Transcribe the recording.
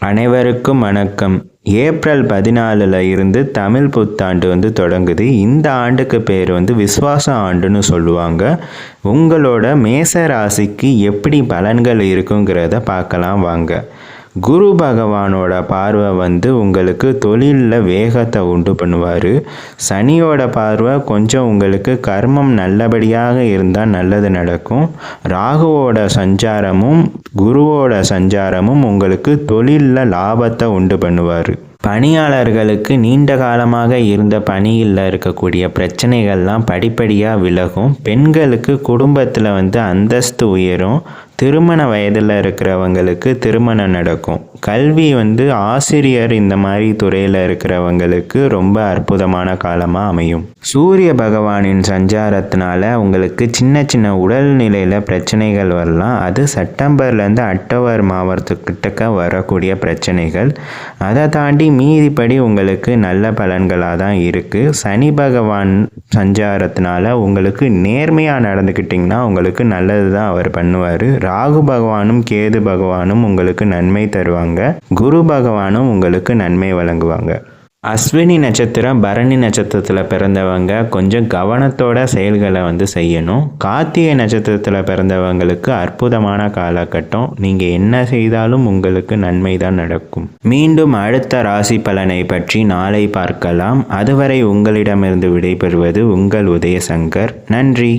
அனைவருக்கும் வணக்கம். ஏப்ரல் 14 இருந்து தமிழ் புத்தாண்டு தொடங்குது. இந்த ஆண்டுக்கு பேர் விஸ்வாச ஆண்டுன்னு சொல்லுவாங்க. உங்களோட மேச ராசிக்கு எப்படி பலன்கள் இருக்குங்கிறத பார்க்கலாம் வாங்க. குரு பகவானோட பார்வை உங்களுக்கு தொழிலில் வேகத்தை உண்டு பண்ணுவார். சனியோட பார்வை கொஞ்சம் உங்களுக்கு கர்மம் நல்லபடியாக இருந்தால் நல்லது நடக்கும். ராகுவோட சஞ்சாரமும் குருவோட சஞ்சாரமும் உங்களுக்கு தொழிலில் லாபத்தை உண்டு பண்ணுவார். பணியாளர்களுக்கு நீண்ட காலமாக இருந்த பணியில் இருக்கக்கூடிய பிரச்சனைகள்லாம் படிப்படியாக விலகும். பெண்களுக்கு குடும்பத்தில் அந்தஸ்து உயரும். திருமண வயதில் இருக்கிறவங்களுக்கு திருமணம் நடக்கும். கல்வி ஆசிரியர் இந்த மாதிரி துறையில் இருக்கிறவங்களுக்கு ரொம்ப அற்புதமான காலமாக அமையும். சூரிய பகவானின் சஞ்சாரத்தினால உங்களுக்கு சின்ன சின்ன உடல்நிலையில் பிரச்சனைகள் வரலாம். அது செப்டம்பர்லேருந்து அக்டோபர் மாதத்துக்கிட்டக்க வரக்கூடிய பிரச்சனைகள். அதை தாண்டி மீதிப்படி உங்களுக்கு நல்ல பலன்களாக தான் இருக்குது. சனி பகவான் சஞ்சாரத்தினால உங்களுக்கு நேர்மையாக நடந்துக்கிட்டிங்கன்னா உங்களுக்கு நல்லது தான் அவர் பண்ணுவார். ராகு பகவானும் கேது பகவானும் உங்களுக்கு நன்மை தருவாங்க. குரு பகவானும் உங்களுக்கு நன்மை வழங்குவாங்க. அஸ்வினி நட்சத்திரம் பரணி நட்சத்திரத்தில் பிறந்தவங்க கொஞ்சம் கவனத்தோட செயல்களை செய்யணும். கார்த்திகை நட்சத்திரத்தில் பிறந்தவங்களுக்கு அற்புதமான காலகட்டம். நீங்கள் என்ன செய்தாலும் உங்களுக்கு நன்மை தான் நடக்கும். மீண்டும் அடுத்த ராசி பலனை பற்றி நாளை பார்க்கலாம். அதுவரை உங்களிடமிருந்து விடைபெறுவது உங்கள் உதயசங்கர். நன்றி.